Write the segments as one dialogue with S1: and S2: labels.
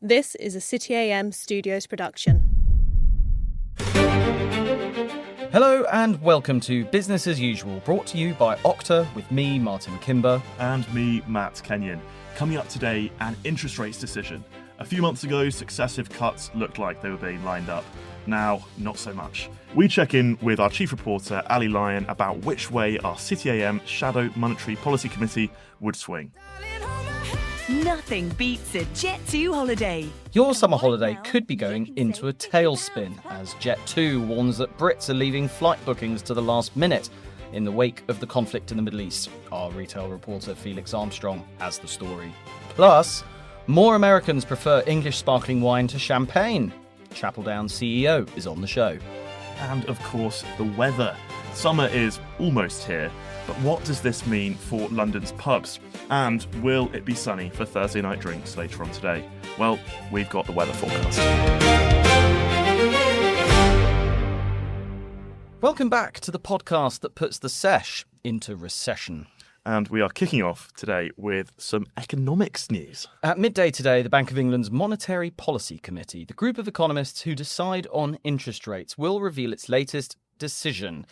S1: This is a City AM Studios production.
S2: Hello and welcome to Business as Usual, brought to you by Okta with me, Martin Kimber.
S3: And me, Matt Kenyon. Coming up today, an interest rates decision. A few months ago, successive cuts looked like they were being lined up. Now, not so much. We check in with our chief reporter, Lyon, about which way our City AM Shadow Monetary Policy Committee would swing.
S4: Nothing beats a Jet2 holiday.
S2: Your summer holiday could be going into a tailspin as Jet2 warns that Brits are leaving flight bookings to the last minute in the wake of the conflict in the Middle East. Our retail reporter Felix Armstrong has the story. Plus, more Americans prefer English sparkling wine to champagne. Chapeldown CEO is on the show.
S3: And of course, the weather. Summer is almost here, but what does this mean for London's pubs? And will it be sunny for Thursday night drinks later on today? Well, we've got the weather forecast.
S2: Welcome back to the podcast that puts the sesh into recession.
S3: And we are kicking off today with some economics news.
S2: At midday today, the Bank of England's Monetary Policy Committee, the group of economists who decide on interest rates, will reveal its latest decision.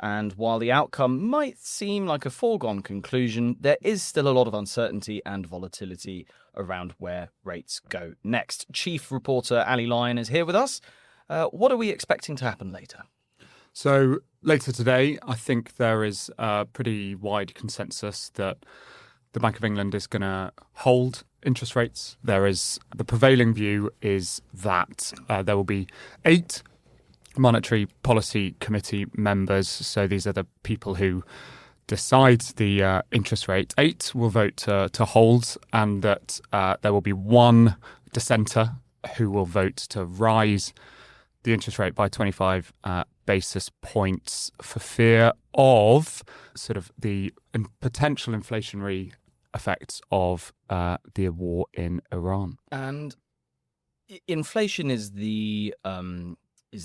S2: And while the outcome might seem like a foregone conclusion, there is still a lot of uncertainty and volatility around where rates go next. Chief reporter Lyon is here with us. What are we expecting to happen later?
S5: So later today, I think there is a pretty wide consensus that the Bank of England is going to hold interest rates. The prevailing view is that there will be 8 Monetary Policy Committee members. So these are the people who decide the interest rate. 8 will vote to hold, and that there will be 1 dissenter who will vote to rise the interest rate by 25 basis points for fear of sort of the potential inflationary effects of the war in Iran.
S2: And inflation is the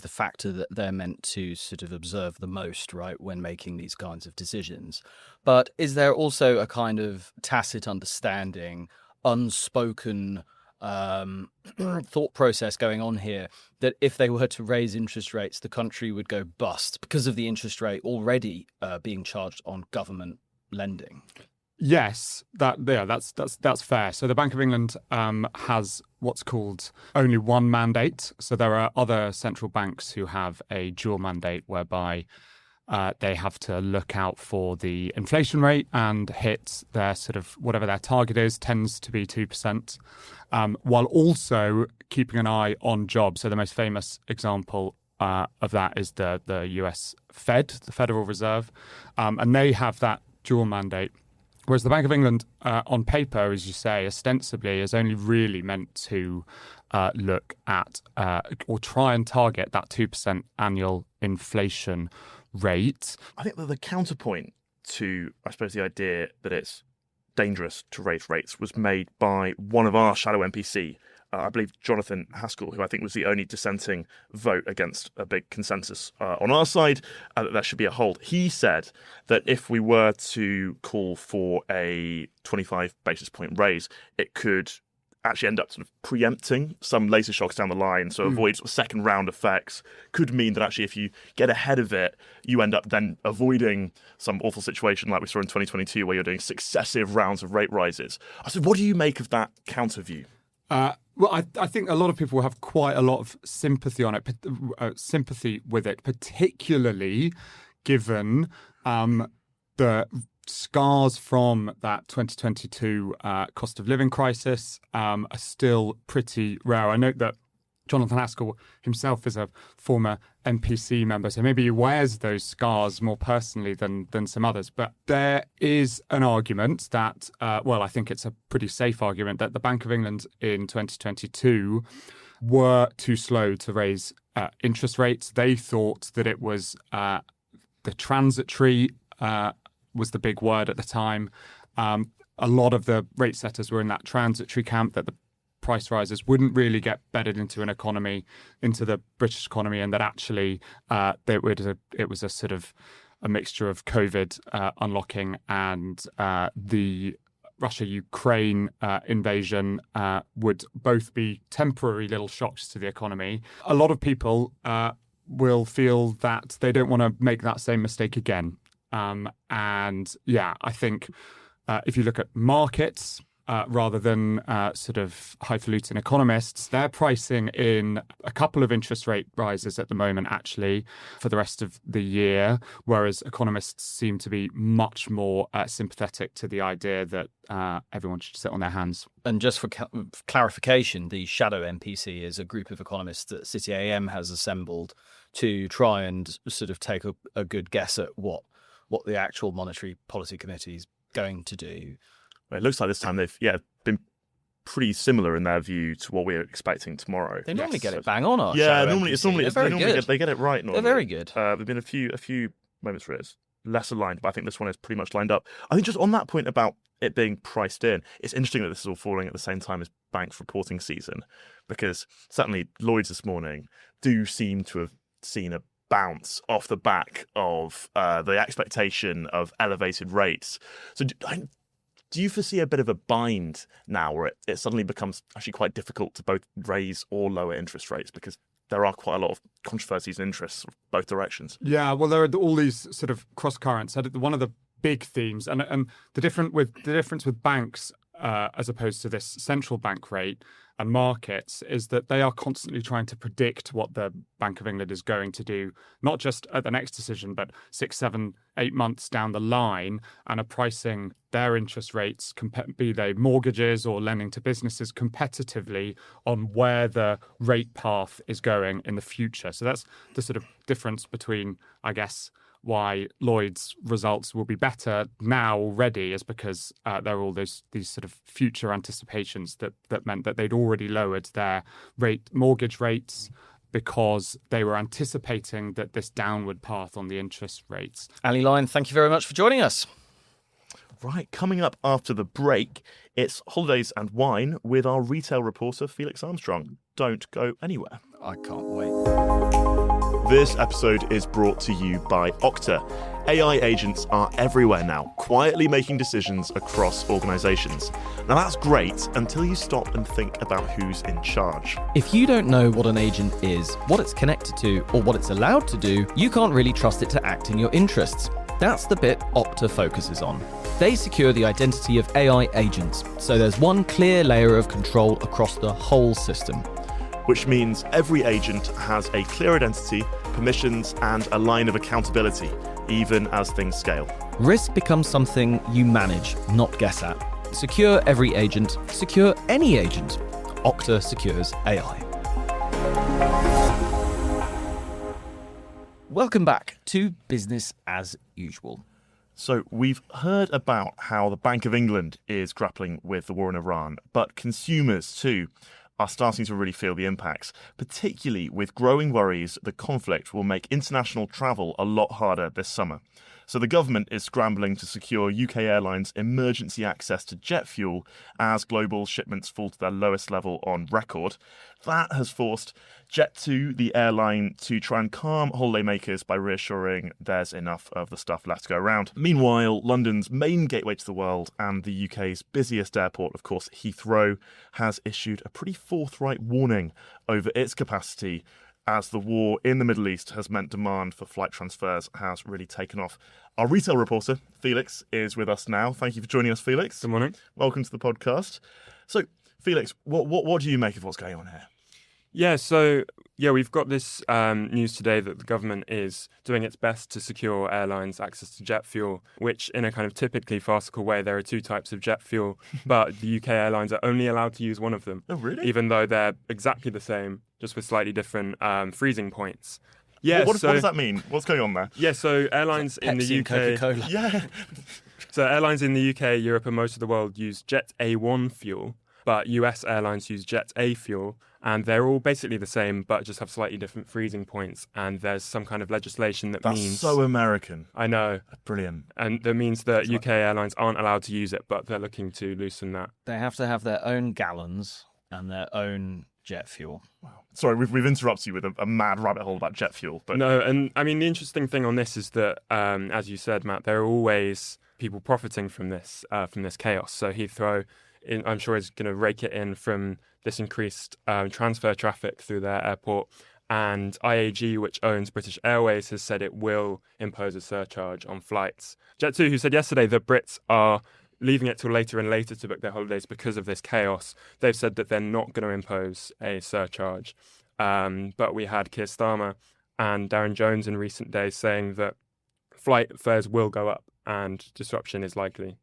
S2: factor that they're meant to sort of observe the most, right, when making these kinds of decisions. But is there also a kind of tacit understanding, unspoken thought process going on here that if they were to raise interest rates, the country would go bust because of the interest rate already being charged on government lending?
S5: Yes, that's fair. So the Bank of England has what's called only one mandate. So there are other central banks who have a dual mandate whereby they have to look out for the inflation rate and hit their sort of whatever their target is, tends to be 2%, while also keeping an eye on jobs. So the most famous example of that is the US Fed, the Federal Reserve, and they have that dual mandate. Whereas the Bank of England, on paper, as you say, ostensibly is only really meant to look at or try and target that 2% annual inflation rate.
S3: I think that the counterpoint to, I suppose, the idea that it's dangerous to raise rates was made by one of our shadow MPC, I believe Jonathan Haskell, who I think was the only dissenting vote against a big consensus on our side, that there should be a hold. He said that if we were to call for a 25 basis point raise, it could actually end up sort of preempting some later shocks down the line, so avoid sort of second round effects. Could mean that actually if you get ahead of it, you end up then avoiding some awful situation like we saw in 2022 where you're doing successive rounds of rate rises. I said, what do you make of that counter view?
S5: Well, I think a lot of people have quite a lot of sympathy on it, sympathy with it, particularly given the scars from that 2022 cost of living crisis are still pretty rare. I note that Jonathan Haskell himself is a former MPC member, so maybe he wears those scars more personally than some others. But there is an argument that, I think it's a pretty safe argument, that the Bank of England in 2022 were too slow to raise interest rates. They thought that it was the transitory was the big word at the time. A lot of the rate setters were in that transitory camp, that the price rises wouldn't really get bedded into an economy, into the British economy, and that actually it was a sort of a mixture of COVID unlocking and the Russia-Ukraine invasion would both be temporary little shocks to the economy. A lot of people will feel that they don't want to make that same mistake again. And yeah, I think if you look at markets, rather than sort of highfalutin economists, they're pricing in a couple of interest rate rises at the moment, actually, for the rest of the year, whereas economists seem to be much more sympathetic to the idea that everyone should sit on their hands.
S2: And just for clarification, the Shadow MPC is a group of economists that City AM has assembled to try and sort of take a good guess at what the actual Monetary Policy Committee is going to do.
S3: Well, it looks like this time they've been pretty similar in their view to what we're expecting tomorrow.
S2: They normally get it bang on. Our
S3: yeah,
S2: Shadow
S3: normally
S2: MPC.
S3: it's normally they get it right. Normally.
S2: They're very good.
S3: There've been a few moments where it's less aligned, but I think this one is pretty much lined up. I think just on that point about it being priced in, it's interesting that this is all falling at the same time as banks reporting season, because certainly Lloyds this morning do seem to have seen a bounce off the back of the expectation of elevated rates. So do you foresee a bit of a bind now where it suddenly becomes actually quite difficult to both raise or lower interest rates, because there are quite a lot of controversies and interests both directions?
S5: Yeah, well, there are all these sort of cross currents. One of the big themes, and the difference with banks as opposed to this central bank rate and markets, is that they are constantly trying to predict what the Bank of England is going to do, not just at the next decision, but 6, 7, 8 months down the line, and are pricing their interest rates, be they mortgages or lending to businesses, competitively on where the rate path is going in the future. So that's the sort of difference between, I guess, why Lloyd's results will be better now already, is because there are all these sort of future anticipations that meant that they'd already lowered their mortgage rates because they were anticipating that this downward path on the interest rates.
S2: Ali Lyon, thank you very much for joining us.
S3: Right, coming up after the break, it's Holidays and Wine with our retail reporter, Felix Armstrong. Don't go anywhere.
S2: I can't wait.
S3: This episode is brought to you by Okta. AI agents are everywhere now, quietly making decisions across organisations. Now that's great until you stop and think about who's in charge.
S2: If you don't know what an agent is, what it's connected to, or what it's allowed to do, you can't really trust it to act in your interests. That's the bit Okta focuses on. They secure the identity of AI agents, so there's one clear layer of control across the whole system.
S3: Which means every agent has a clear identity, permissions, and a line of accountability, even as things scale.
S2: Risk becomes something you manage, not guess at. Secure every agent, secure any agent. Okta secures AI. Welcome back to Business as Usual.
S3: So we've heard about how the Bank of England is grappling with the war in Iran, but consumers too are starting to really feel the impacts, particularly with growing worries the conflict will make international travel a lot harder this summer. So the government is scrambling to secure UK airlines emergency access to jet fuel as global shipments fall to their lowest level on record. That has forced Jet2, the airline, to try and calm holidaymakers by reassuring there's enough of the stuff left to go around. Meanwhile, London's main gateway to the world and the UK's busiest airport, of course, Heathrow, has issued a pretty forthright warning over its capacity, as the war in the Middle East has meant demand for flight transfers has really taken off. Our retail reporter, Felix, is with us now. Thank you for joining us, Felix.
S6: Good morning.
S3: Welcome to the podcast. So, Felix, what do you make of what's going on here?
S6: Yeah, we've got this news today that the government is doing its best to secure airlines access to jet fuel, which in a kind of typically farcical way, there are two types of jet fuel, but the UK airlines are only allowed to use one of them.
S3: Oh, really?
S6: Even though they're exactly the same, just with slightly different freezing points. Yeah,
S3: what does that mean? What's going on there?
S6: Yeah, so airlines in the UK...
S2: Coca-Cola.
S3: Yeah.
S6: So airlines in the UK, Europe and most of the world use Jet A1 fuel, but US airlines use Jet A fuel, and they're all basically the same, but just have slightly different freezing points. And there's some kind of legislation that
S3: That's
S6: means...
S3: so American.
S6: I know.
S3: Brilliant.
S6: And that means that UK airlines aren't allowed to use it, but they're looking to loosen that.
S2: They have to have their own gallons and their own jet fuel.
S3: Wow. Sorry, we've interrupted you with a mad rabbit hole about jet fuel. But
S6: No, and I mean, the interesting thing on this is that, as you said, Matt, there are always people profiting from this chaos. So Heathrow, I'm sure, is going to rake it in from this increased transfer traffic through their airport. And IAG, which owns British Airways, has said it will impose a surcharge on flights. Jet2, who said yesterday that Brits are leaving it till later and later to book their holidays because of this chaos, they've said that they're not going to impose a surcharge. But we had Keir Starmer and Darren Jones in recent days saying that flight fares will go up and disruption is likely.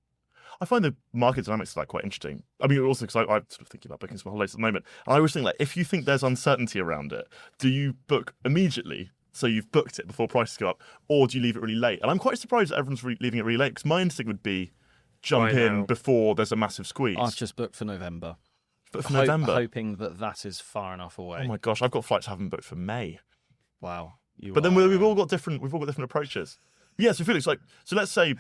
S3: I find the market dynamics like quite interesting. I mean, also because I'm sort of thinking about booking some holidays at the moment. And I always think, like, if you think there's uncertainty around it, do you book immediately? So you've booked it before prices go up, or do you leave it really late? And I'm quite surprised that everyone's leaving it really late, because my instinct would be jump in before there's a massive squeeze.
S2: I've just booked for November.
S3: But for November?
S2: Hoping that is far enough away.
S3: Oh my gosh, I've got flights I haven't booked for May.
S2: Wow.
S3: But then we've all got different approaches. Yeah, so Felix, let's say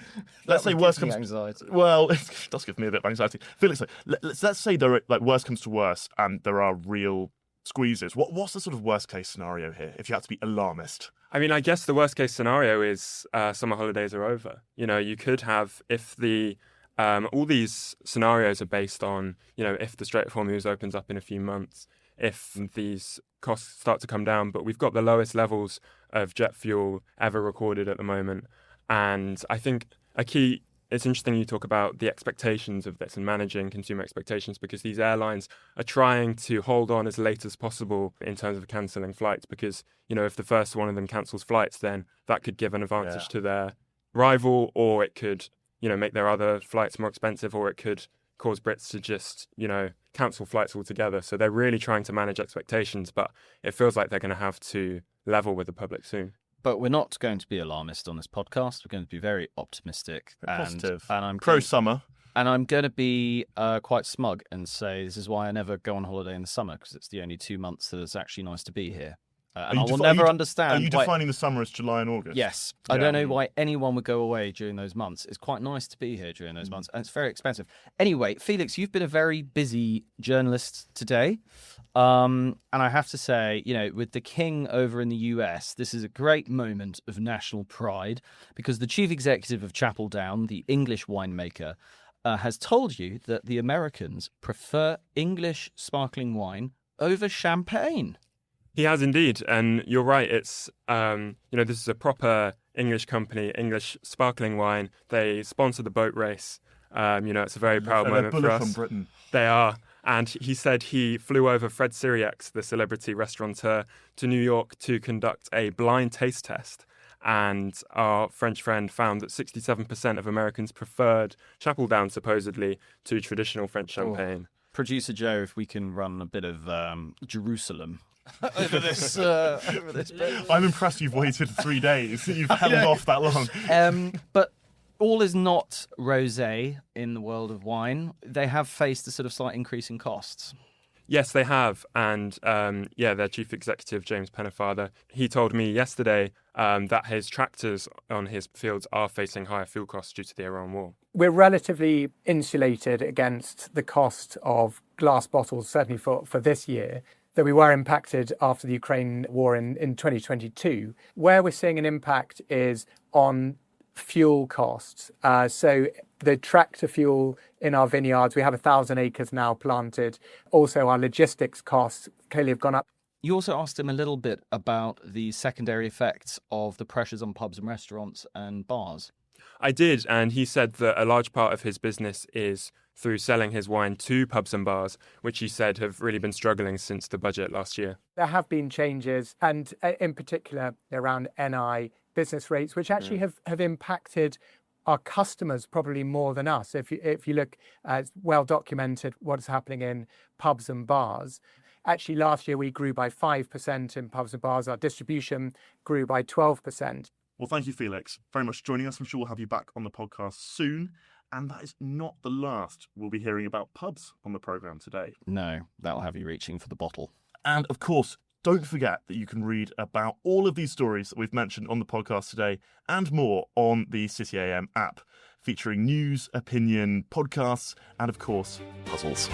S3: worst comes.
S2: Anxiety.
S3: Well, it does give me a bit of anxiety. Felix, let's say worst comes to worst, and there are real squeezes. What's the sort of worst case scenario here? If you had to be alarmist,
S6: I mean, I guess the worst case scenario is summer holidays are over. You could have, if the all these scenarios are based on, if the Strait of Hormuz opens up in a few months, if these costs start to come down, but we've got the lowest levels of jet fuel ever recorded at the moment. And I think it's interesting you talk about the expectations of this and managing consumer expectations, because these airlines are trying to hold on as late as possible in terms of cancelling flights, because, if the first one of them cancels flights, then that could give an advantage to their rival, or it could, make their other flights more expensive, or it could cause Brits to just, cancel flights altogether. So they're really trying to manage expectations, but it feels like they're going to have to level with the public soon.
S2: But we're not going to be alarmist on this podcast. We're going to be very optimistic and
S3: positive.
S2: And I'm
S3: pro-summer.
S2: And I'm going to be quite smug and say this is why I never go on holiday in the summer, because it's the only 2 months that it's actually nice to be here. And I will never understand.
S3: Are you defining the summer as July and August?
S2: Yes. I don't know why anyone would go away during those months. It's quite nice to be here during those months, and it's very expensive. Anyway, Felix, you've been a very busy journalist today. And I have to say, with the king over in the US, this is a great moment of national pride, because the chief executive of Chapel Down, the English winemaker, has told you that the Americans prefer English sparkling wine over champagne.
S6: He has indeed, and you're right. It's this is a proper English company, English sparkling wine. They sponsor the boat race. It's a very proud moment for us.
S3: On Britain.
S6: They are, and he said he flew over Fred Sirieix, the celebrity restaurateur, to New York to conduct a blind taste test. And our French friend found that 67% of Americans preferred Chapel Down, supposedly, to traditional French champagne.
S2: Producer Joe, if we can run a bit of Jerusalem. over this bit.
S3: I'm impressed you've waited 3 days. You've held off that long.
S2: But all is not rosé in the world of wine. They have faced a sort of slight increase in costs.
S6: Yes, they have. And their chief executive, James Pennefather, he told me yesterday that his tractors on his fields are facing higher fuel costs due to the Iran war.
S7: We're relatively insulated against the cost of glass bottles, certainly for this year, though we were impacted after the Ukraine war in 2022. Where we're seeing an impact is on fuel costs. So the tractor fuel in our vineyards, we have 1,000 acres now planted. Also, our logistics costs clearly have gone up.
S2: You also asked him a little bit about the secondary effects of the pressures on pubs and restaurants and bars.
S6: I did, and he said that a large part of his business is through selling his wine to pubs and bars, which he said have really been struggling since the budget last year.
S7: There have been changes, and in particular around NI business rates, which actually have impacted our customers probably more than us. If you look, it's well documented what is happening in pubs and bars. Actually, last year we grew by 5% in pubs and bars. Our distribution grew by 12%.
S3: Well, thank you, Felix, very much for joining us. I'm sure we'll have you back on the podcast soon. And that is not the last we'll be hearing about pubs on the programme today.
S2: No, that'll have you reaching for the bottle.
S3: And of course, don't forget that you can read about all of these stories that we've mentioned on the podcast today and more on the City AM app, featuring news, opinion, podcasts, and of course, puzzles.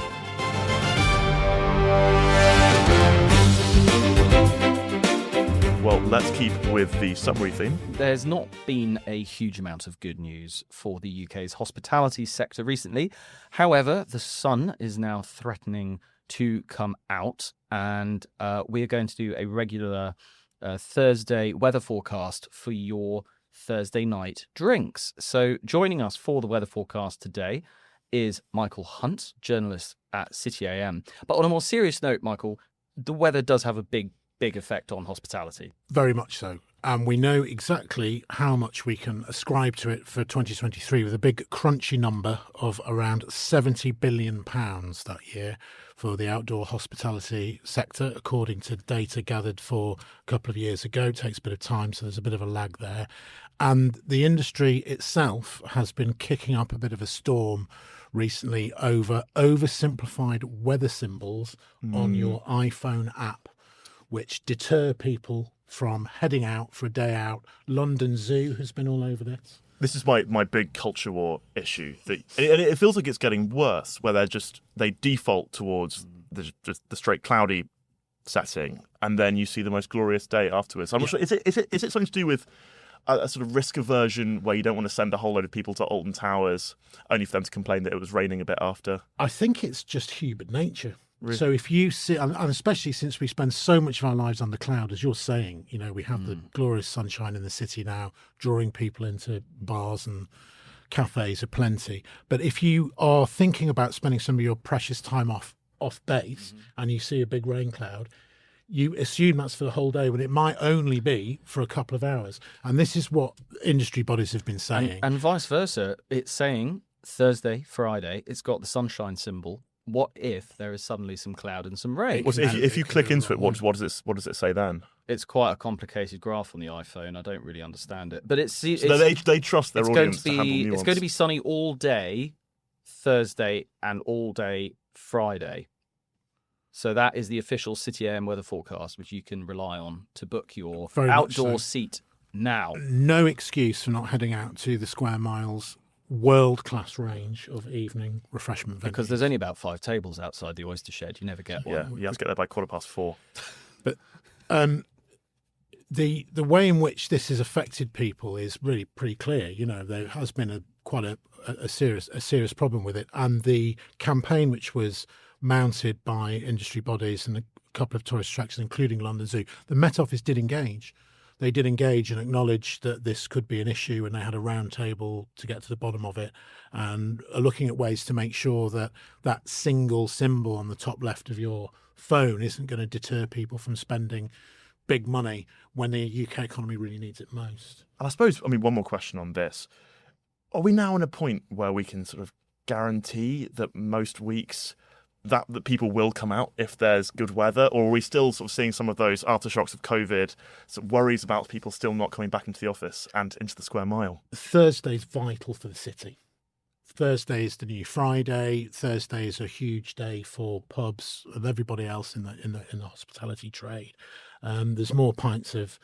S3: Well, let's keep with the summary theme.
S2: There's not been a huge amount of good news for the UK's hospitality sector recently. However, the sun is now threatening to come out, and we're going to do a regular Thursday weather forecast for your Thursday night drinks. So joining us for the weather forecast today is Michael Hunt, journalist at City AM. But on a more serious note, Michael, the weather does have a big effect on hospitality.
S8: Very much so. And we know exactly how much we can ascribe to it for 2023 with a big crunchy number of around £70 billion that year for the outdoor hospitality sector, according to data gathered for a couple of years ago. It takes a bit of time, so there's a bit of a lag there. And the industry itself has been kicking up a bit of a storm recently over oversimplified weather symbols on your iPhone app, which deter people from heading out for a day out. London Zoo has been all over this.
S3: This is my big culture war issue. And it feels like it's getting worse, where they default towards the straight cloudy setting, and then you see the most glorious day afterwards. I'm not sure. Is it something to do with a sort of risk aversion, where you don't want to send a whole load of people to Alton Towers, only for them to complain that it was raining a bit after?
S8: I think it's just human nature.
S3: Really?
S8: So if you see, and especially since we spend so much of our lives under cloud, as you're saying, we have the glorious sunshine in the city now, drawing people into bars and cafes aplenty. But if you are thinking about spending some of your precious time off base and you see a big rain cloud, you assume that's for the whole day when it might only be for a couple of hours. And this is what industry bodies have been saying.
S2: And vice versa. It's saying Thursday, Friday, it's got the sunshine symbol. What if there is suddenly some cloud and some rain?
S3: Well, if you click into it, what does it say then?
S2: It's quite a complicated graph on the iPhone. I don't really understand it. But
S3: they trust their audience to handle nuance.
S2: It's going to be sunny all day Thursday and all day Friday. So that is the official City AM weather forecast, which you can rely on to book your outdoor seat now.
S8: No excuse for not heading out to the Square Miles world-class range of evening refreshment venues.
S2: Because there's only about 5 tables outside the Oyster Shed. You never get one.
S3: Yeah, you have to get there by 4:15.
S8: But the way in which this has affected people is really pretty clear. There has been quite a serious problem with it, and the campaign which was mounted by industry bodies and a couple of tourist attractions, including London Zoo, the Met Office did engage. They did engage and acknowledge that this could be an issue, and they had a round table to get to the bottom of it, and are looking at ways to make sure that that single symbol on the top left of your phone isn't going to deter people from spending big money when the UK economy really needs it most.
S3: And I suppose, one more question on this. Are we now in a point where we can sort of guarantee that most weeks that people will come out if there's good weather, or are we still sort of seeing some of those aftershocks of COVID, some worries about people still not coming back into the office and into the Square Mile?
S8: Thursday's vital for the city. Thursday is the new Friday. Thursday is a huge day for pubs and everybody else in the hospitality trade. There's more pints of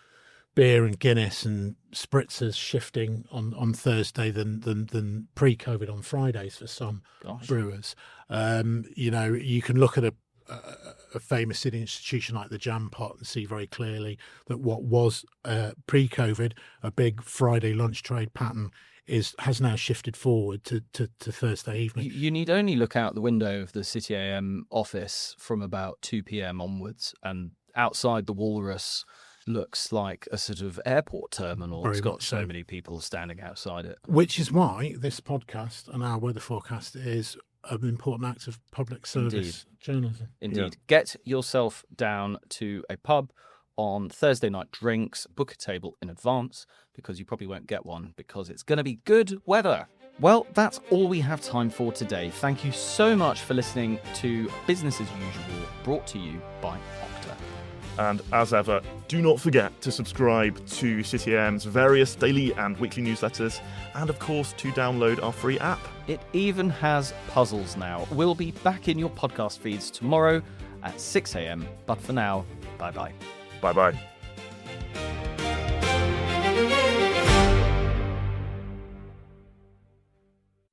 S8: beer and Guinness and spritzers shifting on Thursday than pre-COVID on Fridays for some brewers. You can look at a famous city institution like the Jam Pot and see very clearly that what was pre-COVID a big Friday lunch trade pattern has now shifted forward to Thursday evening.
S2: You need only look out the window of the City AM office from about 2 p.m. onwards, and outside the Walrus looks like a sort of airport terminal.
S8: Very
S2: it's got
S8: much
S2: so many people standing outside it.
S8: Which is why this podcast and our weather forecast is an important act of public service journalism.
S2: Indeed.
S3: Yeah.
S2: Get yourself down to a pub on Thursday night drinks, book a table in advance, because you probably won't get one because it's going to be good weather. Well, that's all we have time for today. Thank you so much for listening to Business as Usual, brought to you by Okta.
S3: And as ever, do not forget to subscribe to City AM's various daily and weekly newsletters, and of course to download our free app.
S2: It even has puzzles now. We'll be back in your podcast feeds tomorrow at 6 a.m. But for now, bye-bye.
S3: Bye-bye.